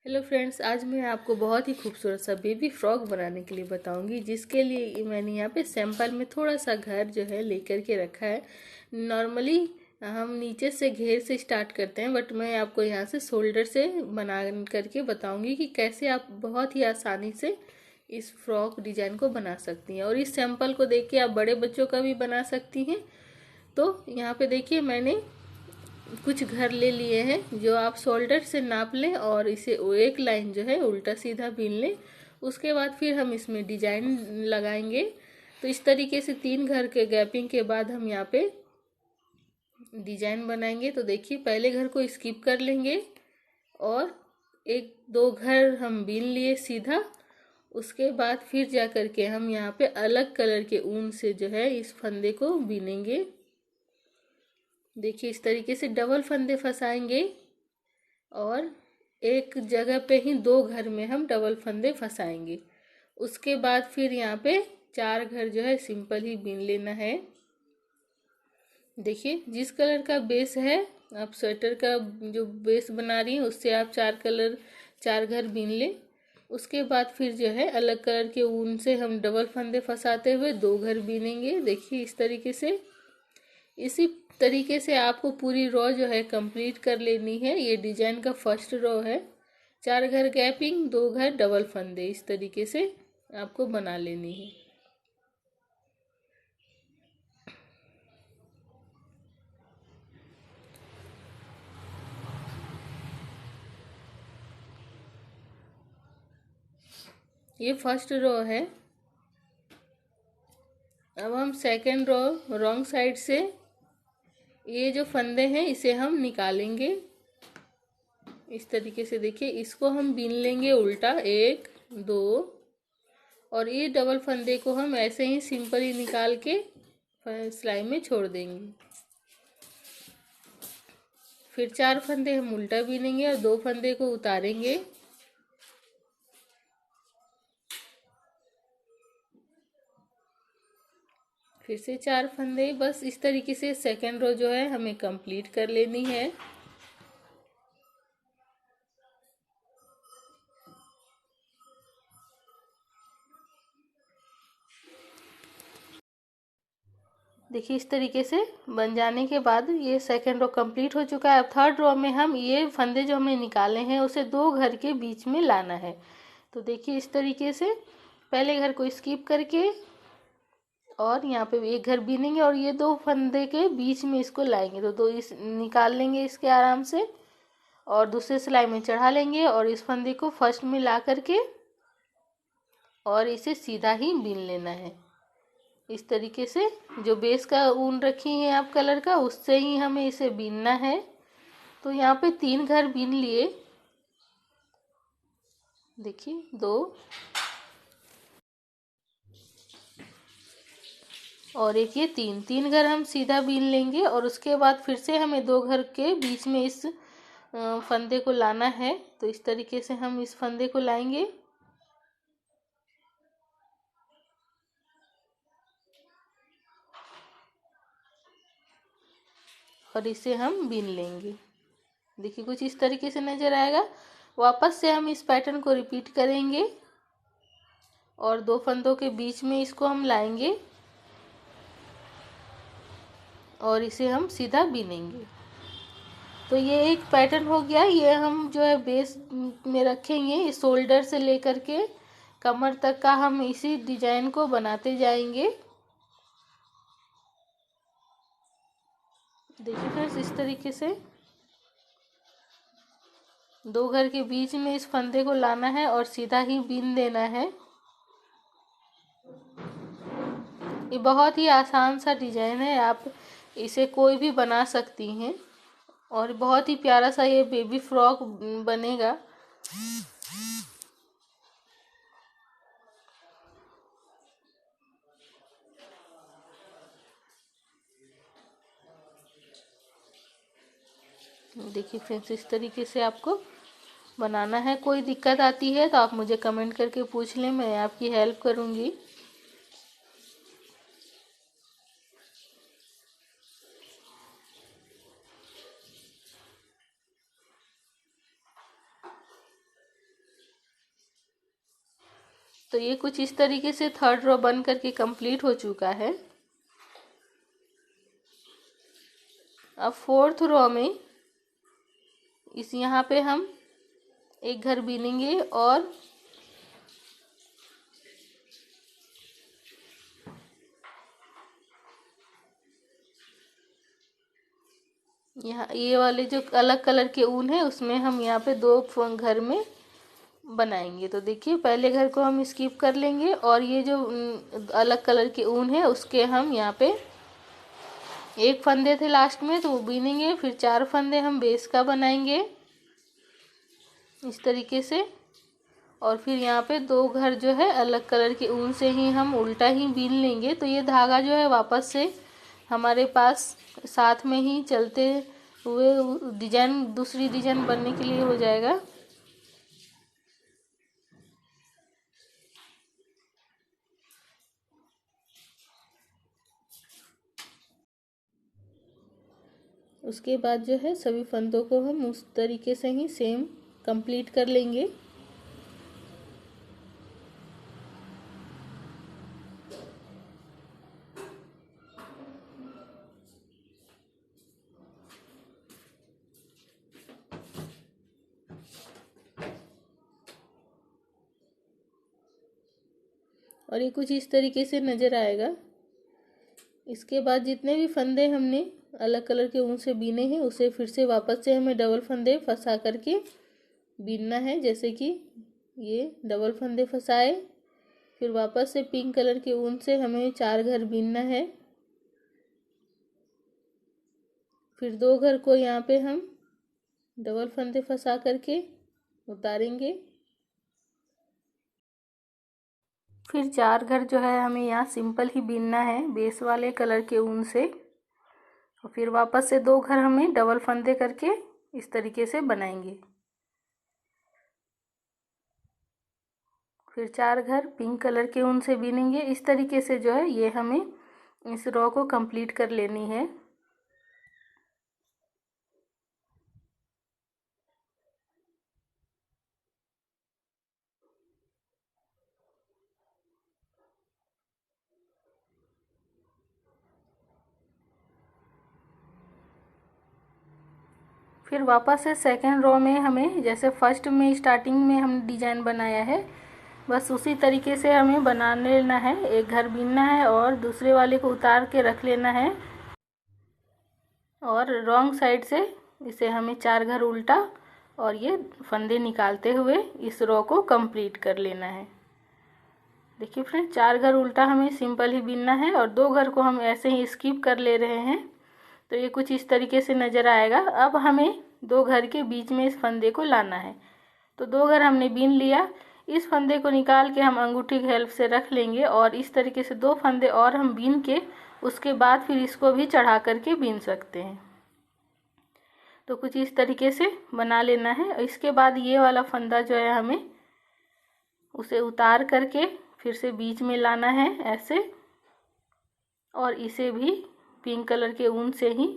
Hello friends, आज मैं आपको बहुत ही खूबसूरत सा बेबी फ्रॉक बनाने के लिए बताऊंगी। जिसके लिए मैंने यहाँ पे सैंपल में थोड़ा सा घर जो है लेकर के रखा है। नॉर्मली हम नीचे से घेर से स्टार्ट करते हैं, बट मैं आपको यहाँ से शोल्डर से बना करके बताऊंगी कि कैसे आप बहुत ही आसानी से इस फ्रॉक डिजाइन को बना सकती हैं। और इस सैंपल को देख के आप बड़े बच्चों का भी बना सकती हैं। तो यहाँ पे देखिए, मैंने कुछ घर ले लिए हैं जो आप शोल्डर से नाप लें और इसे एक लाइन जो है उल्टा सीधा बीन लें। उसके बाद फिर हम इसमें डिजाइन लगाएंगे। तो इस तरीके से 3 घर के गैपिंग के बाद हम यहाँ पे डिजाइन बनाएंगे। तो देखिए, पहले घर को स्किप कर लेंगे और एक दो घर हम बीन लिए सीधा। उसके बाद फिर जा करके हम यहाँ पे अलग कलर के ऊन से जो है इस फंदे को बीनेंगे। देखिए, इस तरीके से डबल फंदे फंसाएंगे और एक जगह पे ही 2 घर में हम डबल फंदे फंसाएंगे। उसके बाद फिर यहाँ पे 4 घर जो है सिंपल ही बीन लेना है। देखिए, जिस कलर का बेस है, आप स्वेटर का जो बेस बना रही हैं उससे आप 4 घर बीन लें। उसके बाद फिर जो है अलग कलर के ऊन से हम डबल फंदे फंसाते हुए 2 घर बीनेंगे। देखिए, इस तरीके से इसी तरीके से आपको पूरी रो जो है कंप्लीट कर लेनी है। ये डिजाइन का फर्स्ट रो है। 4 घर गैपिंग, 2 घर डबल फंदे, इस तरीके से आपको बना लेनी है। ये फर्स्ट रो है। अब हम सेकंड रो रॉन्ग साइड से ये जो फंदे हैं इसे हम निकालेंगे। इस तरीके से देखिए, इसको हम बीन लेंगे उल्टा, 1 2, और ये डबल फंदे को हम ऐसे ही सिंपल ही निकाल के सिलाई में छोड़ देंगे। फिर 4 फंदे हम उल्टा बीनेंगे और 2 फंदे को उतारेंगे। फिर से 4 फंदे। बस इस तरीके से सेकंड रो जो है हमें कंप्लीट कर लेनी है। देखिए, इस तरीके से बन जाने के बाद ये सेकंड रो कंप्लीट हो चुका है। अब थर्ड रो में हम ये फंदे जो हमने निकाले हैं उसे 2 घर के बीच में लाना है। तो देखिए, इस तरीके से पहले घर को स्किप करके और यहाँ पे एक घर बीनेंगे और ये 2 फंदे के बीच में इसको लाएंगे। तो 2 इस निकाल लेंगे इसके आराम से और दूसरे सिलाई में चढ़ा लेंगे और इस फंदे को फर्स्ट में ला करके और इसे सीधा ही बीन लेना है। इस तरीके से जो बेस का ऊन रखी है आप कलर का, उससे ही हमें इसे बीनना है। तो यहाँ पे 3 घर बीन लिए। देखिए, 2 और एक, ये 3 घर हम सीधा बीन लेंगे और उसके बाद फिर से हमें 2 घर के बीच में इस फंदे को लाना है। तो इस तरीके से हम इस फंदे को लाएंगे और इसे हम बीन लेंगे। देखिए, कुछ इस तरीके से नजर आएगा। वापस से हम इस पैटर्न को रिपीट करेंगे और 2 फंदों के बीच में इसको हम लाएंगे और इसे हम सीधा बीनेंगे। तो ये एक पैटर्न हो गया। ये हम जो है बेस में रखेंगे, इस शोल्डर से लेकर के कमर तक का हम इसी डिजाइन को बनाते जाएंगे। देखिए फ्रेंड्स, इस तरीके से 2 घर के बीच में इस फंदे को लाना है और सीधा ही बीन देना है। ये बहुत ही आसान सा डिजाइन है, आप इसे कोई भी बना सकती हैं और बहुत ही प्यारा सा ये बेबी फ्रॉक बनेगा। देखिए फ्रेंड्स, इस तरीके से आपको बनाना है। कोई दिक्कत आती है तो आप मुझे कमेंट करके पूछ लें, मैं आपकी हेल्प करूंगी। तो ये कुछ इस तरीके से थर्ड रो बन करके कंप्लीट हो चुका है। अब फोर्थ रो में इस यहाँ पे हम एक घर बीनेंगे और यहाँ ये वाले जो अलग कलर के ऊन है उसमें हम यहाँ पे दो घर में बनाएंगे। तो देखिए पहले घर को हम स्किप कर लेंगे और ये जो अलग कलर के ऊन है उसके हम यहाँ पे एक फंदे थे लास्ट में तो वो बीनेंगे। फिर 4 फंदे हम बेस का बनाएंगे इस तरीके से। और फिर यहाँ पे 2 घर जो है अलग कलर के ऊन से ही हम उल्टा ही बीन लेंगे। तो ये धागा जो है वापस से हमारे पास साथ में ही चलते हुए डिजाइन दूसरी डिजाइन बनने के लिए हो जाएगा। उसके बाद जो है सभी फंदों को हम उस तरीके से ही सेम कंप्लीट कर लेंगे। और ये कुछ इस तरीके से नज़र आएगा। इसके बाद जितने भी फंदे हमने अलग कलर के ऊन से बीने हैं उसे फिर से वापस से हमें डबल फंदे फंसा करके बीनना है। जैसे कि ये डबल फंदे फंसाए, फिर वापस से पिंक कलर के ऊन से हमें 4 घर बीनना है। फिर 2 घर को यहाँ पे हम डबल फंदे फंसा करके उतारेंगे। फिर 4 घर जो है हमें यहाँ सिंपल ही बीनना है बेस वाले कलर के ऊन से। और फिर वापस से 2 घर हमें डबल फंदे करके इस तरीके से बनाएंगे। फिर 4 घर पिंक कलर के ऊन से बीनेंगे। इस तरीके से जो है ये हमें इस रो को कंप्लीट कर लेनी है। फिर वापस से सेकेंड रो में हमें जैसे फर्स्ट में स्टार्टिंग में हम डिजाइन बनाया है बस उसी तरीके से हमें बना लेना है। एक घर बीनना है और दूसरे वाले को उतार के रख लेना है और रॉन्ग साइड से इसे हमें 4 घर उल्टा और ये फंदे निकालते हुए इस रो को कंप्लीट कर लेना है। देखिए फ्रेंड 4 घर उल्टा हमें सिंपल ही बीनना है और 2 घर को हम ऐसे ही स्किप कर ले रहे हैं। तो ये कुछ इस तरीके से नज़र आएगा। अब हमें 2 घर के बीच में इस फंदे को लाना है। तो 2 घर हमने बीन लिया। इस फंदे को निकाल के हम अंगूठी की हेल्प से रख लेंगे और इस तरीके से 2 फंदे और हम बीन के उसके बाद फिर इसको भी चढ़ा करके बीन सकते हैं। तो कुछ इस तरीके से बना लेना है। इसके बाद ये वाला फंदा जो है हमें उसे उतार करके फिर से बीच में लाना है ऐसे और इसे भी पिंक कलर के ऊन से ही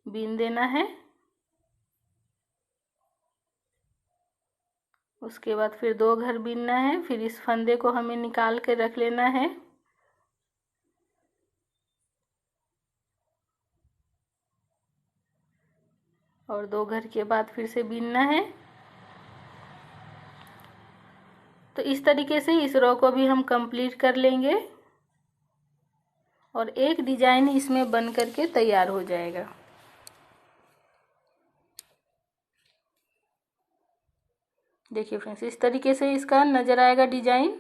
बीन देना है। उसके बाद फिर 2 घर बीनना है। फिर इस फंदे को हमें निकाल के रख लेना है और 2 घर के बाद फिर से बीनना है। तो इस तरीके से इस रो को भी हम कंप्लीट कर लेंगे और एक डिजाइन इसमें बन करके तैयार हो जाएगा। देखिए फ्रेंड्स इस तरीके से इसका नज़र आएगा डिजाइन।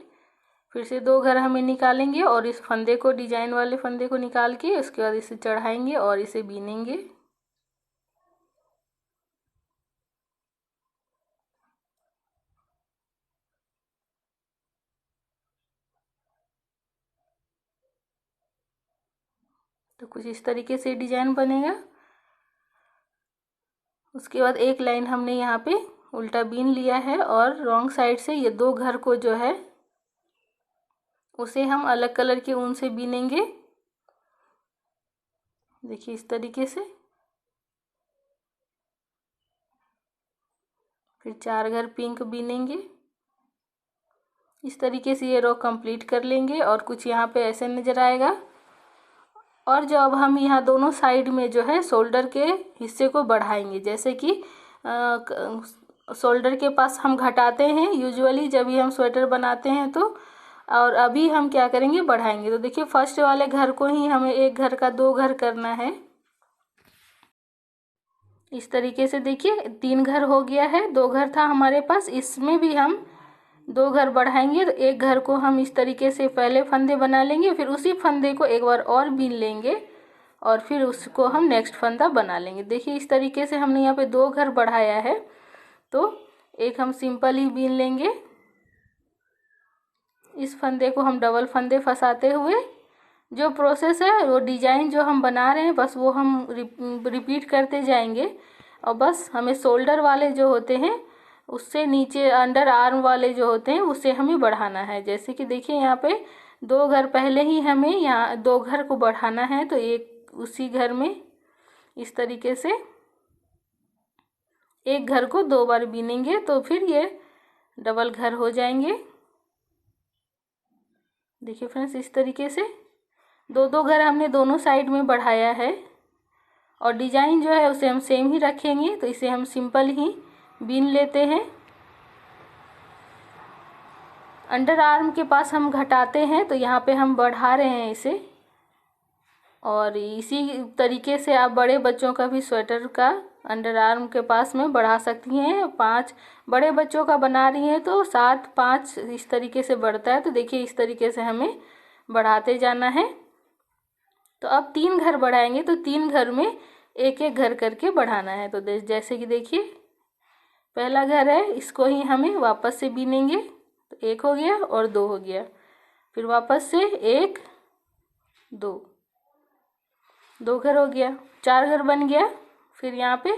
फिर से 2 घर हमें निकालेंगे और इस फंदे को डिजाइन वाले फंदे को निकाल के उसके बाद इसे चढ़ाएंगे और इसे बीनेंगे। तो कुछ इस तरीके से डिजाइन बनेगा। उसके बाद एक लाइन हमने यहाँ पे उल्टा बीन लिया है और रॉन्ग साइड से ये 2 घर को जो है उसे हम अलग कलर के ऊन से बीनेंगे। देखिए इस तरीके से। फिर 4 घर पिंक बीनेंगे। इस तरीके से ये रो कंप्लीट कर लेंगे और कुछ यहाँ पे ऐसे नज़र आएगा। और जो अब हम यहाँ दोनों साइड में जो है शोल्डर के हिस्से को बढ़ाएंगे, जैसे कि शोल्डर के पास हम घटाते हैं यूजुअली जब भी हम स्वेटर बनाते हैं तो, और अभी हम क्या करेंगे, बढ़ाएंगे। तो देखिए फर्स्ट वाले घर को ही हमें एक घर का 2 घर करना है। इस तरीके से देखिए 3 घर हो गया है, 2 घर था हमारे पास, इसमें भी हम 2 घर बढ़ाएंगे। तो एक घर को हम इस तरीके से पहले फंदे बना लेंगे, फिर उसी फंदे को एक बार और बीन लेंगे और फिर उसको हम नेक्स्ट फंदा बना लेंगे। देखिए इस तरीके से हमने यहाँ पे 2 घर बढ़ाया है। तो एक हम सिंपल ही बीन लेंगे, इस फंदे को हम डबल फंदे फंसाते हुए जो प्रोसेस है, वो डिजाइन जो हम बना रहे हैं बस वो हम रिपीट करते जाएंगे। और बस हमें शोल्डर वाले जो होते हैं उससे नीचे अंडर आर्म वाले जो होते हैं उससे हमें बढ़ाना है। जैसे कि देखिए यहाँ पे 2 घर पहले ही हमें यहाँ 2 घर को बढ़ाना है, तो एक उसी घर में इस तरीके से एक घर को 2 बार बीनेंगे तो फिर ये डबल घर हो जाएंगे। देखिए फ्रेंड्स इस तरीके से 2-2 घर हमने दोनों साइड में बढ़ाया है और डिजाइन जो है उसे हम सेम ही रखेंगे। तो इसे हम सिंपल ही बीन लेते हैं। अंडर आर्म के पास हम घटाते हैं तो यहाँ पे हम बढ़ा रहे हैं इसे। और इसी तरीके से आप बड़े बच्चों का भी स्वेटर का अंडर आर्म के पास में बढ़ा सकती हैं। 5 बड़े बच्चों का बना रही हैं तो 7 5 इस तरीके से बढ़ता है। तो देखिए इस तरीके से हमें बढ़ाते जाना है। तो अब 3 घर बढ़ाएंगे तो 3 घर में एक एक घर करके बढ़ाना है। तो जैसे कि देखिए पहला घर है, इसको ही हमें वापस से बीनेंगे। तो 1 हो गया और 2 हो गया, फिर वापस से 1 2 घर हो गया, 4 घर बन गया। फिर यहाँ पे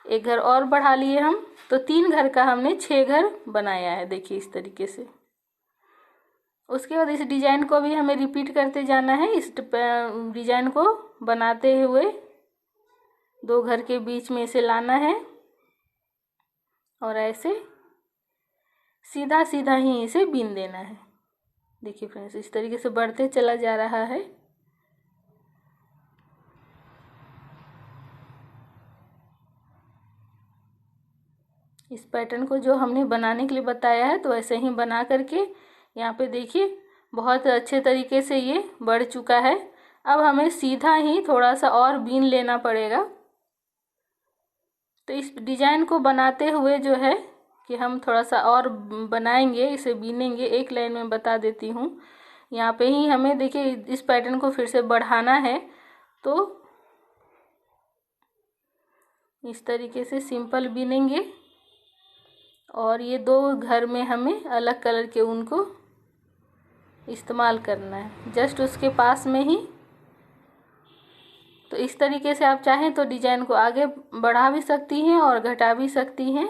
एक घर और बढ़ा लिए हम, तो 3 घर का हमने 6 घर बनाया है। देखिए इस तरीके से। उसके बाद इस डिजाइन को भी हमें रिपीट करते जाना है। इस डिजाइन को बनाते हुए 2 घर के बीच में इसे लाना है और ऐसे सीधा सीधा ही इसे बीन देना है। देखिए फ्रेंड्स इस तरीके से बढ़ते चला जा रहा है। इस पैटर्न को जो हमने बनाने के लिए बताया है तो ऐसे ही बना करके यहाँ पे देखिए बहुत अच्छे तरीके से ये बढ़ चुका है। अब हमें सीधा ही थोड़ा सा और बीन लेना पड़ेगा। तो इस डिजाइन को बनाते हुए जो है कि हम थोड़ा सा और बनाएंगे, इसे बीनेंगे। एक लाइन में बता देती हूँ, यहाँ पे ही हमें देखिए इस पैटर्न को फिर से बढ़ाना है। तो इस तरीके से सिंपल बीनेंगे और ये 2 घर में हमें अलग कलर के ऊन को इस्तेमाल करना है, जस्ट उसके पास में ही। तो इस तरीके से आप चाहें तो डिजाइन को आगे बढ़ा भी सकती हैं और घटा भी सकती हैं।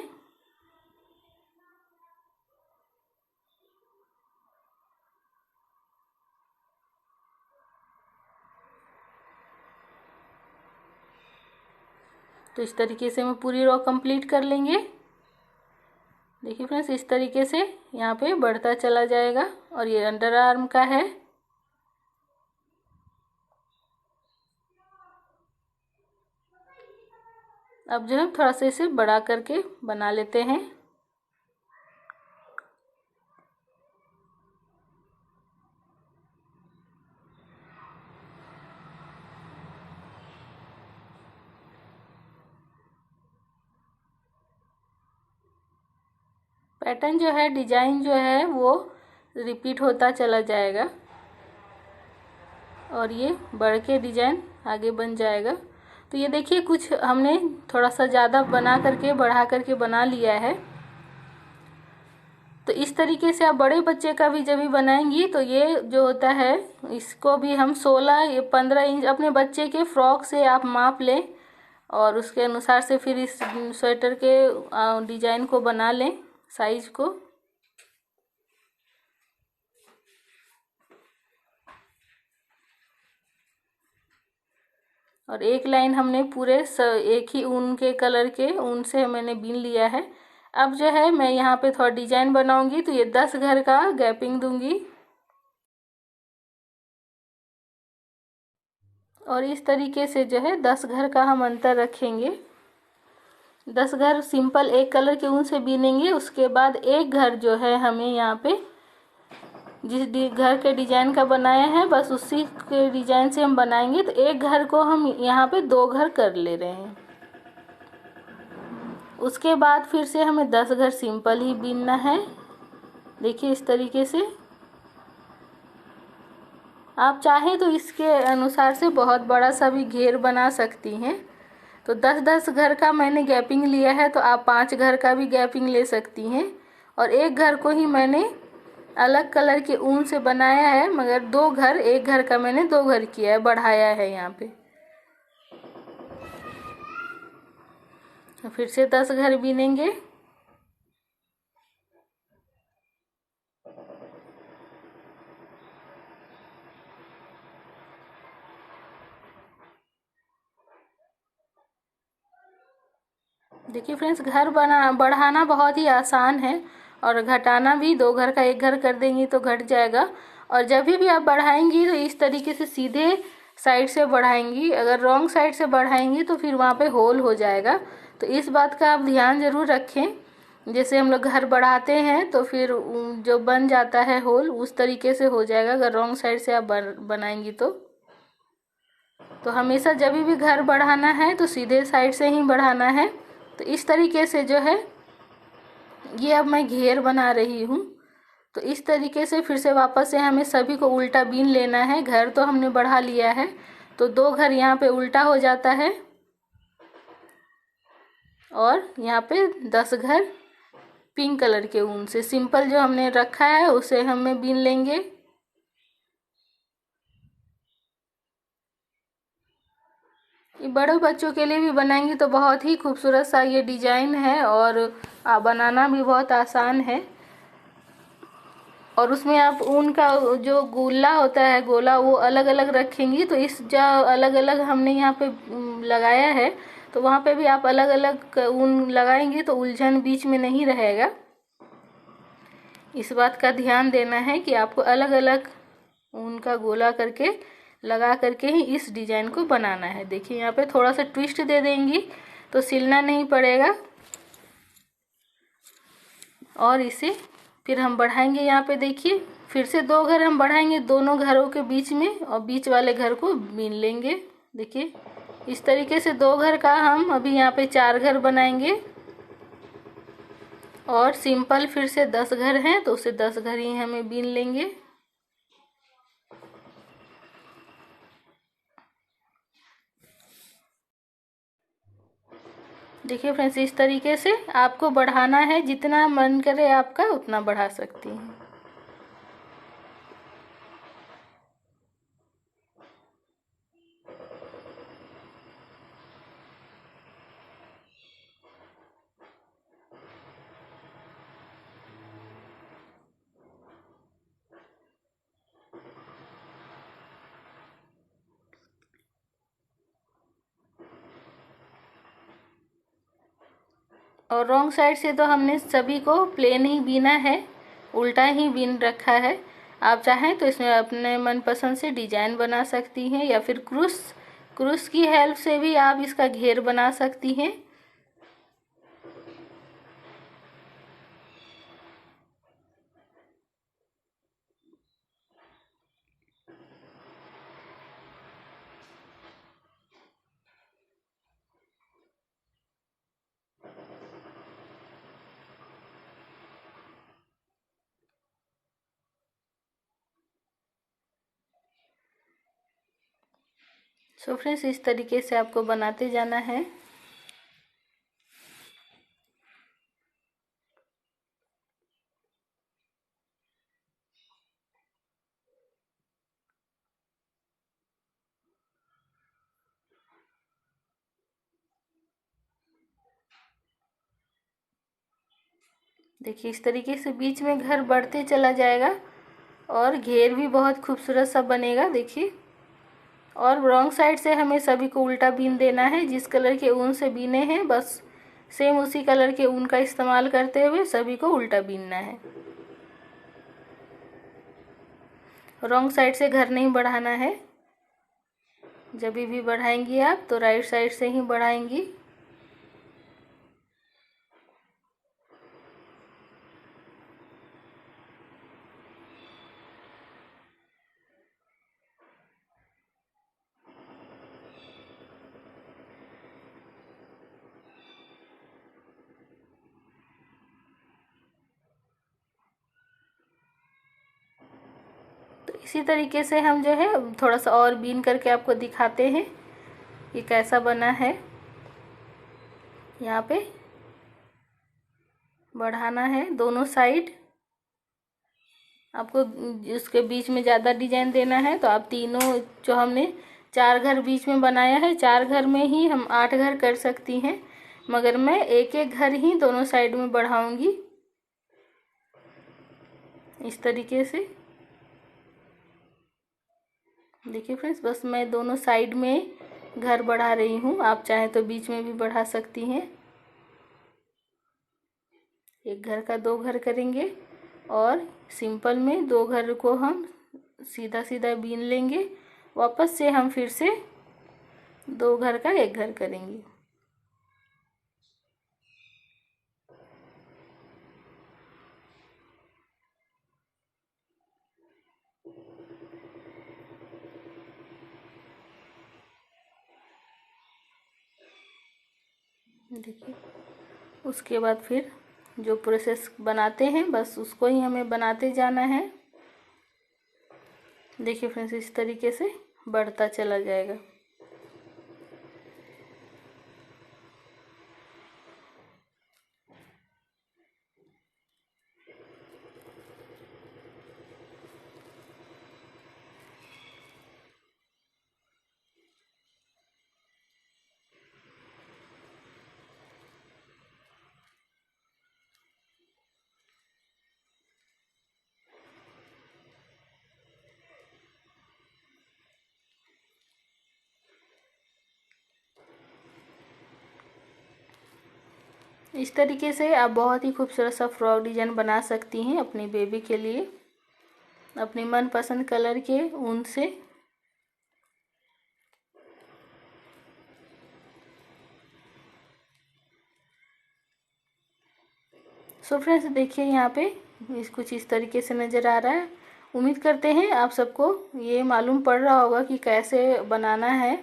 तो इस तरीके से हम पूरी रो कंप्लीट कर लेंगे। देखिए फ्रेंड्स इस तरीके से यहाँ पे बढ़ता चला जाएगा और ये अंडर आर्म का है। अब जो है थोड़ा सा इसे बड़ा करके बना लेते हैं। पैटर्न जो है, डिजाइन जो है वो रिपीट होता चला जाएगा और ये बढ़ के डिजाइन आगे बन जाएगा। तो ये देखिए कुछ हमने थोड़ा सा ज़्यादा बना करके बढ़ा करके बना लिया है। तो इस तरीके से आप बड़े बच्चे का भी जब भी बनाएंगी तो ये जो होता है इसको भी हम 16 या 15 इंच अपने बच्चे के फ्रॉक से आप माप लें और उसके अनुसार से फिर इस स्वेटर के डिजाइन को बना लें, साइज को। और एक लाइन हमने पूरे एक ही ऊन के कलर के ऊन से मैंने बीन लिया है। अब जो है मैं यहाँ पे थोड़ा डिजाइन बनाऊंगी, तो ये 10 घर का गैपिंग दूंगी और इस तरीके से जो है 10 घर का हम अंतर रखेंगे। 10 घर सिंपल एक कलर के ऊन से बीनेंगे। उसके बाद एक घर जो है हमें यहाँ पे जिस घर के डिजाइन का बनाया है बस उसी के डिजाइन से हम बनाएंगे। तो एक घर को हम यहाँ पे 2 घर कर ले रहे हैं। उसके बाद फिर से हमें 10 घर सिंपल ही बीनना है। देखिए इस तरीके से। आप चाहें तो इसके अनुसार से बहुत बड़ा सा भी घेर बना सकती हैं। तो 10-10 घर का मैंने गैपिंग लिया है, तो आप 5 घर का भी गैपिंग ले सकती हैं। और एक घर को ही मैंने अलग कलर के ऊन से बनाया है, मगर 2 घर, एक घर का मैंने 2 घर किया है, बढ़ाया है यहाँ पे। फिर से 10 घर बीनेंगे। देखिए फ्रेंड्स, घर बढ़ाना बहुत ही आसान है और घटाना भी। 2 घर का 1 घर कर देंगी तो घट जाएगा। और जब भी आप बढ़ाएंगी तो इस तरीके से सीधे साइड से बढ़ाएंगी। अगर रॉन्ग साइड से बढ़ाएंगी तो फिर वहाँ पे होल हो जाएगा। तो इस बात का आप ध्यान ज़रूर रखें। जैसे हम लोग घर बढ़ाते हैं तो फिर जो बन जाता है होल, उस तरीके से हो जाएगा अगर रॉन्ग साइड से आप बनाएंगी तो हमेशा जब भी घर बढ़ाना है तो सीधे साइड से ही बढ़ाना है। तो इस तरीके से जो है ये अब मैं घेर बना रही हूँ। तो इस तरीके से फिर से वापस से हमें सभी को उल्टा बीन लेना है। घर तो हमने बढ़ा लिया है, तो 2 घर यहाँ पे उल्टा हो जाता है और यहाँ पे 10 घर पिंक कलर के ऊन से सिंपल जो हमने रखा है उसे हमें बीन लेंगे। ये बड़े बच्चों के लिए भी बनाएंगे तो बहुत ही खूबसूरत सा ये डिजाइन है और बनाना भी बहुत आसान है। और उसमें आप ऊन का जो गोला होता है, गोला, वो अलग अलग रखेंगी। तो इस जो अलग अलग हमने यहाँ पे लगाया है, तो वहाँ पे भी आप अलग अलग ऊन लगाएंगे तो उलझन बीच में नहीं रहेगा। इस बात का ध्यान देना है कि आपको अलग अलग ऊन का गोला करके लगा करके ही इस डिजाइन को बनाना है। देखिए यहाँ पे थोड़ा सा ट्विस्ट दे देंगी तो सिलना नहीं पड़ेगा। और इसे फिर हम बढ़ाएंगे। यहाँ पे देखिए फिर से 2 घर हम बढ़ाएंगे दोनों घरों के बीच में और बीच वाले घर को बीन लेंगे। देखिए इस तरीके से 2 घर का हम अभी यहाँ पे 4 घर बनाएंगे। और सिंपल फिर से 10 घर हैं तो उसे 10 घर ही हमें बीन लेंगे। देखिए फ्रेंड्स, इस तरीके से आपको बढ़ाना है, जितना मन करे आपका उतना बढ़ा सकती हैं। और रॉन्ग साइड से तो हमने सभी को प्लेन ही बीना है, उल्टा ही बीन रखा है। आप चाहें तो इसमें अपने मनपसंद से डिजाइन बना सकती हैं या फिर क्रूस की हेल्प से भी आप इसका घेर बना सकती हैं। सो फ्रेंड्स, इस तरीके से आपको बनाते जाना है। देखिए इस तरीके से बीच में घर बढ़ते चला जाएगा और घेर भी बहुत खूबसूरत सा बनेगा। देखिए, और रॉन्ग साइड से हमें सभी को उल्टा बीन देना है। जिस कलर के ऊन से बीने हैं बस सेम उसी कलर के ऊन का इस्तेमाल करते हुए सभी को उल्टा बीनना है। रॉन्ग साइड से घर नहीं बढ़ाना है। जब भी बढ़ाएंगी आप तो राइट साइड से ही बढ़ाएंगी। तो इसी तरीके से हम जो है थोड़ा सा और बीन करके आपको दिखाते हैं कि कैसा बना है। यहाँ पे बढ़ाना है दोनों साइड। आपको उसके बीच में ज़्यादा डिजाइन देना है तो आप तीनों जो हमने 4 घर बीच में बनाया है, 4 घर में ही हम 8 घर कर सकती हैं, मगर मैं एक एक घर ही दोनों साइड में बढ़ाऊंगी इस तरीके से। देखिए फ्रेंड्स, बस मैं दोनों साइड में घर बढ़ा रही हूँ, आप चाहे तो बीच में भी बढ़ा सकती हैं। एक घर का 2 घर करेंगे और सिंपल में 2 घर को हम सीधा सीधा बीन लेंगे। वापस से हम फिर से 2 घर का 1 घर करेंगे। देखिए, उसके बाद फिर जो प्रोसेस बनाते हैं बस उसको ही हमें बनाते जाना है। देखिए फ्रेंड्स, इस तरीके से बढ़ता चला जाएगा। इस तरीके से आप बहुत ही खूबसूरत सा फ्रॉक डिजाइन बना सकती हैं अपनी बेबी के लिए, अपनी मनपसंद कलर के ऊन से। सो फ्रेंड्स, देखिए यहाँ पे कुछ इस तरीके से नज़र आ रहा है। उम्मीद करते हैं आप सबको ये मालूम पड़ रहा होगा कि कैसे बनाना है।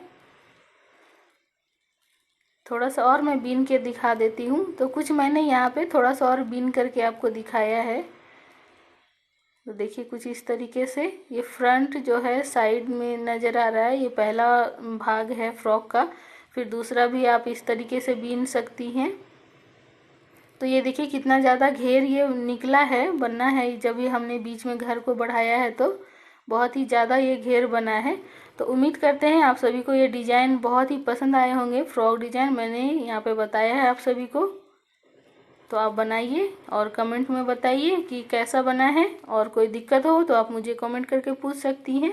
थोड़ा सा और मैं बीन के दिखा देती हूँ। तो कुछ मैंने यहाँ पे थोड़ा सा और बीन करके आपको दिखाया है। तो देखिए कुछ इस तरीके से ये फ्रंट जो है साइड में नज़र आ रहा है, ये पहला भाग है फ्रॉक का। फिर दूसरा भी आप इस तरीके से बीन सकती हैं। तो ये देखिए कितना ज़्यादा घेर ये निकला है, बनना है। जब ये हमने बीच में घर को बढ़ाया है तो बहुत ही ज़्यादा ये घेर बना है। तो उम्मीद करते हैं आप सभी को ये डिज़ाइन बहुत ही पसंद आए होंगे। फ्रॉक डिज़ाइन मैंने यहाँ पे बताया है आप सभी को, तो आप बनाइए और कमेंट में बताइए कि कैसा बना है। और कोई दिक्कत हो तो आप मुझे कमेंट करके पूछ सकती हैं।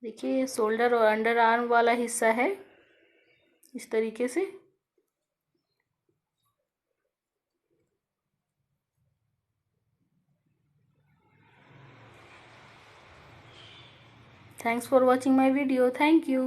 देखिए ये शोल्डर और अंडर आर्म वाला हिस्सा है इस तरीके से। Thanks for watching my video. Thank you.